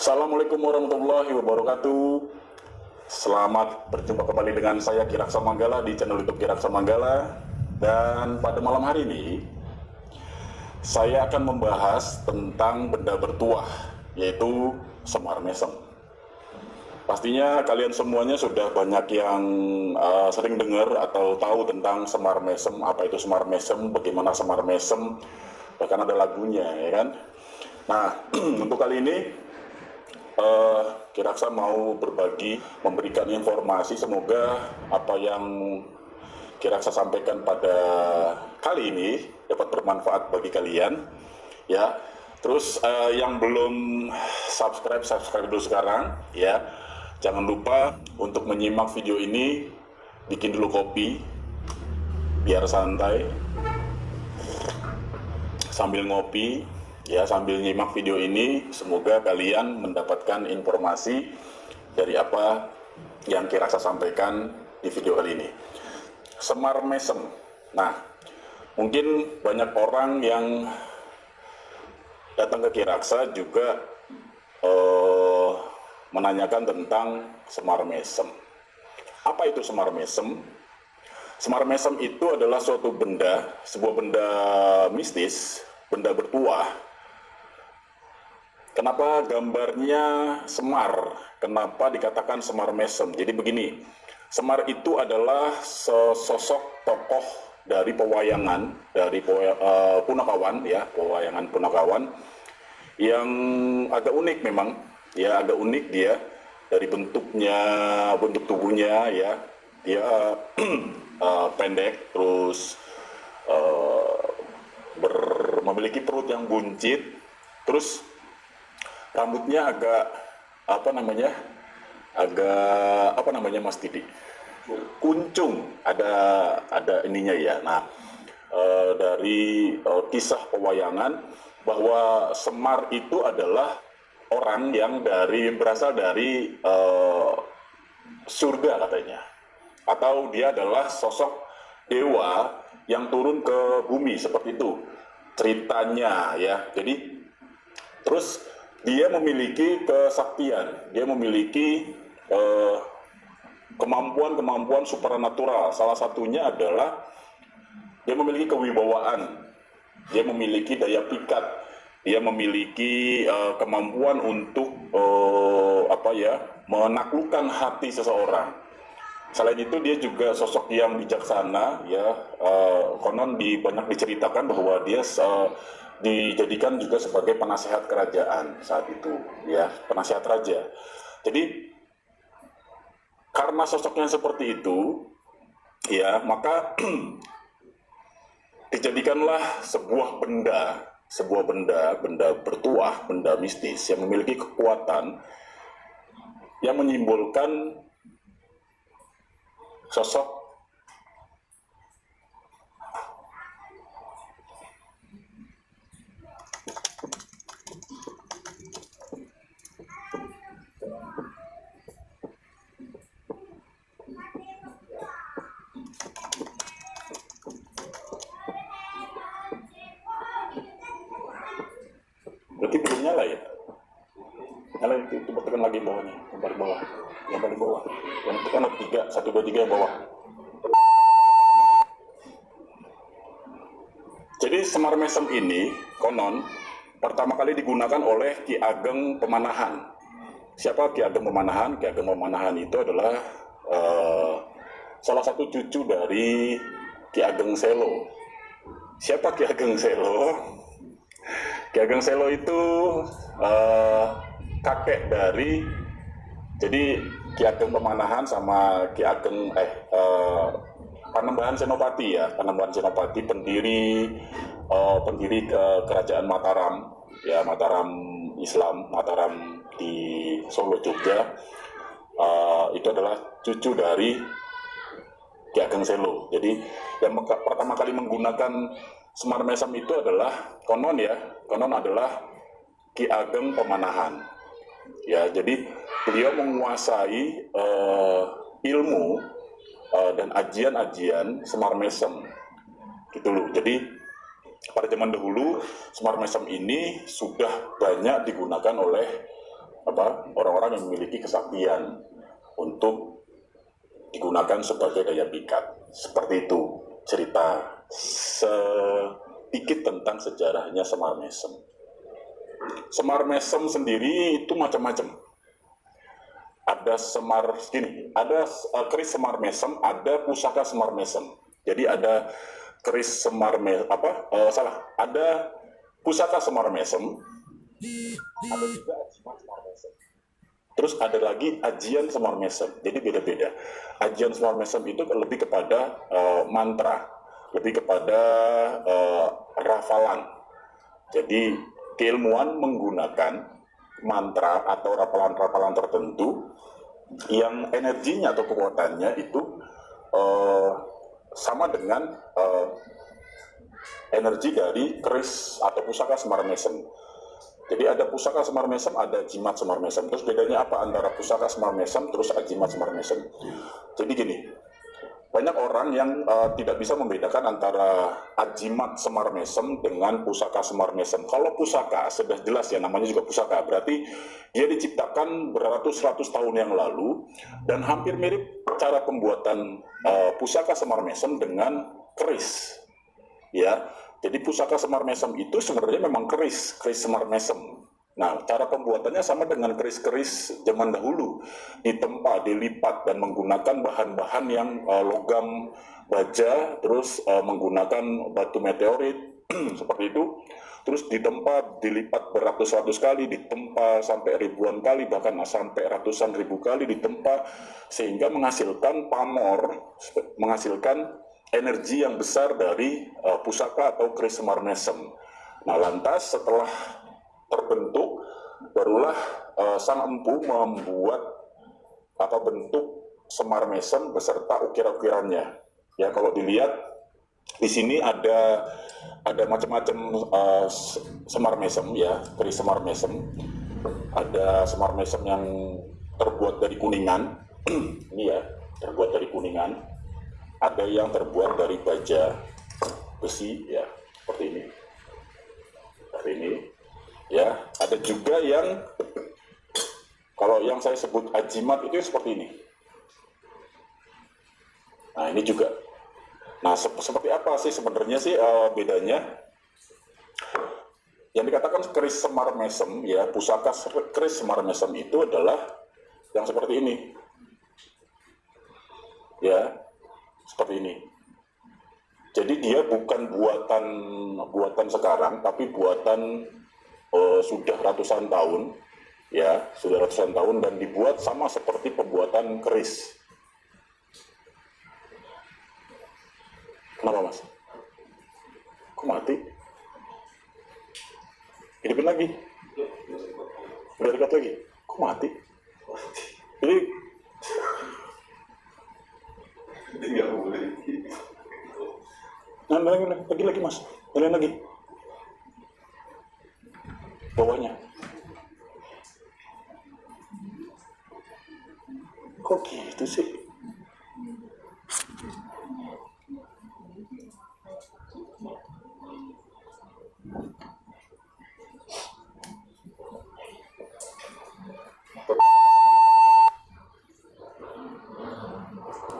Assalamualaikum warahmatullahi wabarakatuh. Selamat berjumpa kembali dengan saya Kiraksa Manggala di channel YouTube Kiraksa Manggala. Dan pada malam hari ini saya akan membahas tentang benda bertuah, yaitu semar mesem. Pastinya kalian semuanya sudah banyak yang sering dengar atau tahu tentang semar mesem, apa itu semar mesem, bagaimana semar mesem, bahkan ada lagunya, ya kan? Nah, untuk kali ini Kiraksa mau berbagi, memberikan informasi. Semoga apa yang Kiraksa sampaikan pada kali ini dapat bermanfaat bagi kalian, ya. Terus yang belum subscribe dulu sekarang, ya. Jangan lupa untuk menyimak video ini, bikin dulu kopi biar santai sambil ngopi. Ya, sambil nyimak video ini, semoga kalian mendapatkan informasi dari apa yang Kiraksa sampaikan di video kali ini. Semar mesem. Nah, mungkin banyak orang yang datang ke Kiraksa juga menanyakan tentang semar mesem. Apa itu semar mesem? Semar mesem itu adalah suatu benda, sebuah benda mistis, benda bertuah. Kenapa gambarnya semar? Kenapa dikatakan semar mesem? Jadi begini, semar itu adalah sosok tokoh dari pewayangan, dari Punakawan, ya, pewayangan Punakawan, yang agak unik memang, ya, agak unik dia dari bentuknya, bentuk tubuhnya, ya, dia pendek, terus memiliki perut yang buncit, terus rambutnya agak Mas Didi, kuncung, ada ininya, ya. Nah, dari kisah pewayangan bahwa Semar itu adalah orang yang berasal dari surga katanya, atau dia adalah sosok dewa yang turun ke bumi, seperti itu ceritanya, ya. Jadi terus dia memiliki kesaktian, dia memiliki kemampuan supranatural. Salah satunya adalah dia memiliki kewibawaan, dia memiliki daya pikat, dia memiliki kemampuan untuk menaklukkan hati seseorang. Selain itu dia juga sosok yang bijaksana, ya. Konon banyak diceritakan bahwa dia dijadikan juga sebagai penasehat kerajaan saat itu, ya, penasehat raja. Jadi karena sosoknya seperti itu, ya, maka dijadikanlah sebuah benda bertuah, benda mistis yang memiliki kekuatan yang menyimbolkan sosok berarti belum nyala, ya. Nyala itu tekan lagi bawahnya, yang paling bawah, yang tekan ada 3, 1, 2, 3 yang bawah. Jadi semar mesem ini konon pertama kali digunakan oleh Ki Ageng Pemanahan. Siapa Ki Ageng Pemanahan? Ki Ageng Pemanahan itu adalah salah satu cucu dari Ki Ageng Selo. Siapa Ki Ageng Selo? Ki Ageng Selo itu kakek dari, jadi Ki Ageng Pemanahan sama Ki Ageng Panembahan Senopati, ya, Panembahan Senopati, pendiri kerajaan Mataram, ya, Mataram Islam, Mataram di Solo, Jogja. Itu adalah cucu dari Ki Ageng Selo. Jadi yang pertama kali menggunakan semar mesem itu adalah konon adalah Ki Ageng Pemanahan, ya. Jadi beliau menguasai ilmu dan ajian-ajian semar mesem, gitu loh. Jadi pada zaman dahulu semar mesem ini sudah banyak digunakan oleh orang-orang yang memiliki kesaktian untuk digunakan sebagai daya pikat. Seperti itu cerita sedikit tentang sejarahnya Semar Mesem. Semar Mesem sendiri itu macam-macam. Ada keris Semar Mesem, ada pusaka Semar Mesem. Jadi ada keris Semar Mesem, ada pusaka Semar Mesem, ada juga ajian Semar Mesem. Terus ada lagi ajian Semar Mesem. Jadi beda-beda. Ajian Semar Mesem itu lebih kepada mantra, lebih kepada rafalan. Jadi keilmuan menggunakan mantra atau rafalan-rafalan tertentu yang energinya atau kekuatannya itu sama dengan energi dari keris atau pusaka Semar Mesem. Jadi ada pusaka Semar Mesem, ada jimat Semar Mesem. Terus bedanya apa antara pusaka Semar Mesem terus ajimat Semar Mesem? Jadi gini, banyak orang yang tidak bisa membedakan antara ajimat Semar Mesem dengan pusaka Semar Mesem. Kalau pusaka sudah jelas ya, namanya juga pusaka, berarti dia diciptakan beratus-ratus tahun yang lalu dan hampir mirip cara pembuatan pusaka Semar Mesem dengan keris. Ya, jadi pusaka Semar Mesem itu sebenarnya memang keris Semar Mesem. Nah, cara pembuatannya sama dengan keris-keris zaman dahulu, ditempa, dilipat, dan menggunakan bahan-bahan yang logam baja, terus menggunakan batu meteorit, seperti itu, terus ditempa, dilipat beratus-ratus kali, ditempa sampai ribuan kali, bahkan sampai ratusan ribu kali ditempa, sehingga menghasilkan pamor, menghasilkan energi yang besar dari pusaka atau keris Semar Mesem. Nah, lantas setelah terbentuk, barulah sang empu membuat bentuk Semar Mesem beserta ukir-ukirannya. Ya, kalau dilihat di sini ada macam-macam Semar Mesem ya, keris Semar Mesem. Ada Semar Mesem yang terbuat dari kuningan, ini ya, terbuat dari kuningan. Ada yang terbuat dari baja besi ya, seperti ini. Seperti ini. Ya, ada juga yang kalau yang saya sebut ajimat itu seperti ini. Nah, ini juga. Nah, seperti apa sih sebenarnya sih bedanya? Yang dikatakan keris Semar Mesem ya, pusaka keris Semar Mesem itu adalah yang seperti ini. Ya, seperti ini. Jadi dia bukan buatan sekarang, tapi buatan sudah ratusan tahun, ya, sudah ratusan tahun dan dibuat sama seperti pembuatan keris. Kenapa, Mas? Kok mati? Hidupin lagi? Udah dekat lagi? Kok mati? Jadi nggak boleh. Nah, lagi Mas, jalan lagi. Bawahnya. Kok gitu sih?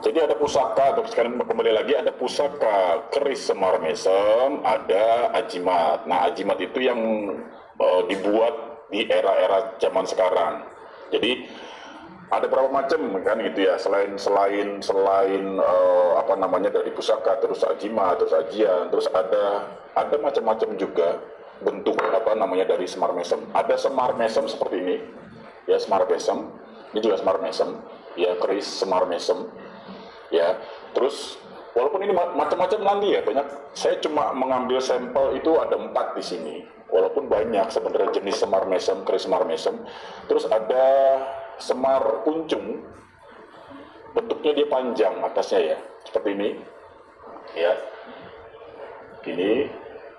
Jadi ada pusaka, sekarang kembali lagi, ada pusaka keris Semar Mesem, ada ajimat. Nah, ajimat itu yang dibuat di era-era zaman sekarang. Jadi ada berapa macam kan gitu ya, selain dari pusaka, terus ajimat, terus ajian, terus ada macam-macam juga bentuk dari Semar Mesem. Ada Semar Mesem seperti ini ya, Semar Mesem, ini juga Semar Mesem ya, keris Semar Mesem ya. Terus walaupun ini macam-macam nanti ya, banyak, saya cuma mengambil sampel itu ada 4 di sini, walaupun banyak sebenarnya jenis Semar Mesem, keris Semar Mesem. Terus ada Semar Kuncung, bentuknya dia panjang atasnya ya, seperti ini ya, gini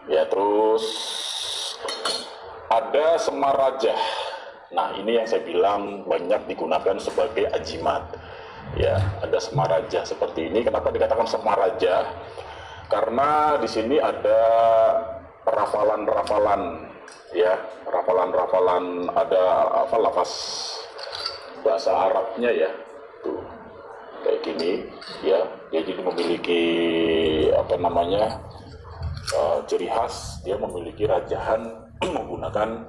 ya. Terus ada Semar Raja. Nah, ini yang saya bilang banyak digunakan sebagai ajimat ya. Ada Semar Raja seperti ini. Kenapa dikatakan Semar Raja? Karena di sini ada rafalan-rafalan ya, rafalan-rafalan, ada apa, lafaz bahasa Arabnya ya, tuh kayak gini ya. Dia jadi memiliki apa namanya, ciri khas, dia memiliki rajahan menggunakan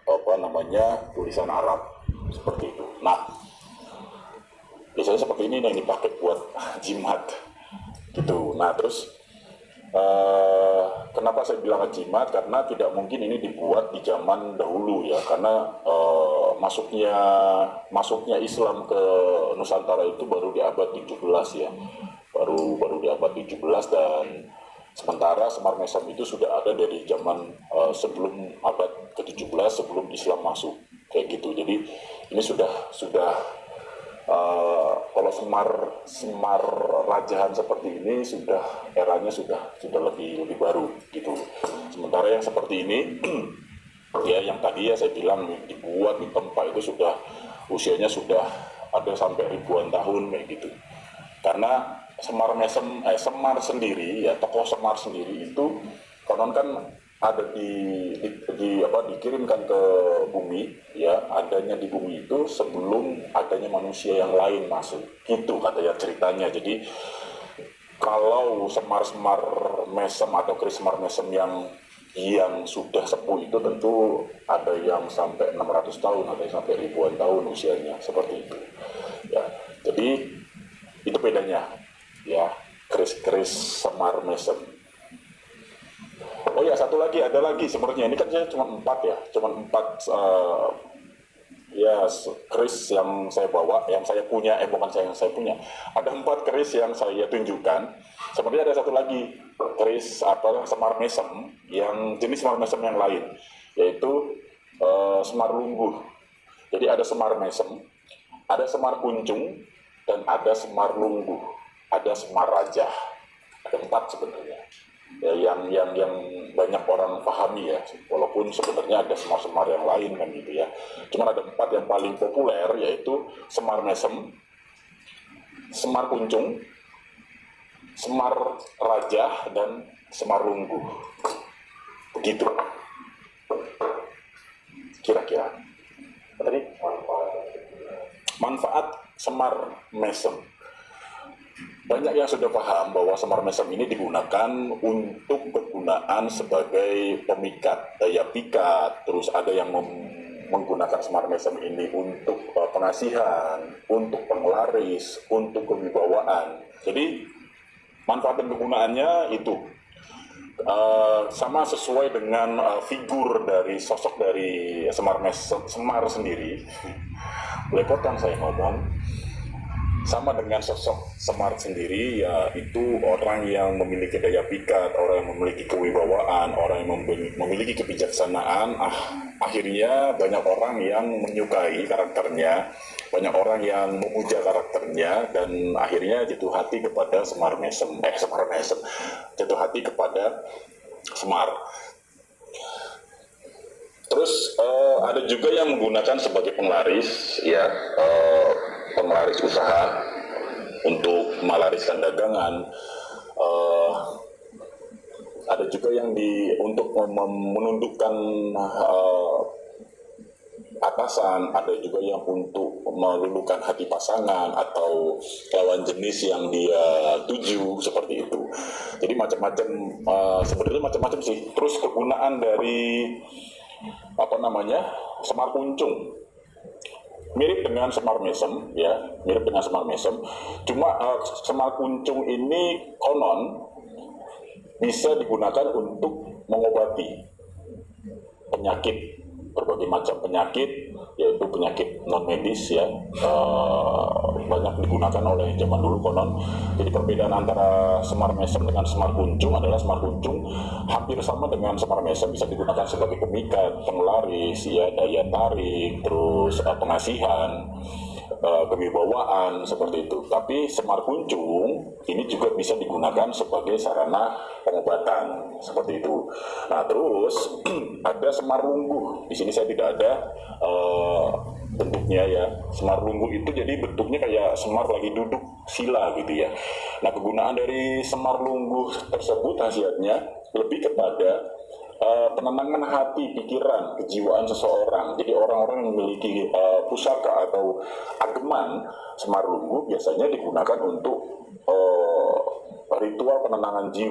apa namanya, tulisan Arab seperti itu. Nah, biasanya seperti ini yang dipakai buat jimat gitu. Nah, terus kenapa saya bilang jimat? Karena tidak mungkin ini dibuat di zaman dahulu ya, karena masuknya Islam ke Nusantara itu baru di abad 17 ya, baru di abad 17, dan sementara Semar Mesem itu sudah ada dari zaman sebelum abad ke-17, sebelum Islam masuk kayak gitu. Jadi ini sudah kalau Semar rajahan seperti ini sudah eranya sudah lebih baru gitu. Sementara yang seperti ini ya, yang tadi ya saya bilang dibuat di tempat itu sudah usianya sudah ada sampai ribuan tahun kayak gitu. Karena Semar sendiri ya, tokoh Semar sendiri itu konon kan ada dikirimkan ke bumi ya, adanya di bumi itu sebelum adanya manusia yang lain masuk gitu katanya ceritanya. Jadi kalau Semar Mesem atau keris Semar Mesem yang sudah sepuh itu tentu ada yang sampai 600 tahun, ada yang sampai ribuan tahun usianya seperti itu ya. Jadi itu bedanya ya, keris Semar Mesem. Oh ya, satu lagi, ada lagi sebenarnya, ini kan saya cuma 4 ya, ya keris yang saya bawa, yang saya punya, bukan yang saya punya, ada 4 keris yang saya tunjukkan. Sebenarnya ada satu lagi keris Semar Mesem, yang jenis Semar Mesem yang lain, yaitu Semar Lungguh. Jadi ada Semar Mesem, ada Semar Kuncung, dan ada Semar Lungguh, ada Semar Raja. Ada 4 sebenarnya ya, yang banyak orang pahami ya, walaupun sebenarnya ada semar-semar yang lain kan gitu ya. Cuma ada 4 yang paling populer, yaitu Semar Mesem, Semar Kuncung, Semar Raja, dan Semar Lungguh. Begitu kira-kira. Tadi manfaat Semar Mesem, banyak yang sudah paham bahwa Semar Mesem ini digunakan untuk kegunaan sebagai pemikat, daya pikat. Terus ada yang menggunakan Semar Mesem ini untuk pengasihan, untuk penglaris, untuk kewibawaan. Jadi manfaat dan kegunaannya itu sama sesuai dengan figur dari sosok dari Semar sendiri. Belepotan saya ngomong. Sama dengan sosok Semar sendiri, yaitu orang yang memiliki daya pikat, orang yang memiliki kewibawaan, orang yang memiliki kebijaksanaan. Akhirnya banyak orang yang menyukai karakternya, banyak orang yang memuja karakternya, dan akhirnya jatuh hati kepada Semar Mesem, jatuh hati kepada Semar. Terus ada juga yang menggunakan sebagai penglaris ya, penglaris usaha untuk melariskan dagangan. Ada juga yang untuk menundukkan atasan, ada juga yang untuk meluluhkan hati pasangan atau lawan jenis yang dia tuju seperti itu. Jadi macam-macam, sebenarnya macam-macam sih. Terus kegunaan dari Semar Kuncung mirip dengan Semar Mesem ya, mirip dengan Semar Mesem. Cuma Semar Kuncung ini konon bisa digunakan untuk mengobati penyakit, berbagai macam penyakit, yaitu penyakit non medis ya, banyak digunakan oleh zaman dulu konon. Jadi perbedaan antara Semar Mesem dengan Semar Kuncung adalah Semar Kuncung hampir sama dengan Semar Mesem, bisa digunakan sebagai pemikat, penglaris ya, daya tarik, terus pengasihan, kewibawaan seperti itu. Tapi Semar Kuncung ini juga bisa digunakan sebagai sarana pengobatan seperti itu. Nah, terus ada Semar Lungguh. Di sini saya tidak ada bentuknya ya. Semar Lungguh itu jadi bentuknya kayak Semar lagi duduk sila gitu ya. Nah, kegunaan dari Semar Lungguh tersebut khasiatnya lebih kepada penenangan hati, pikiran, kejiwaan seseorang. Jadi orang-orang yang memiliki pusaka atau ageman Semarlunggu biasanya digunakan untuk ritual penenangan jiwa.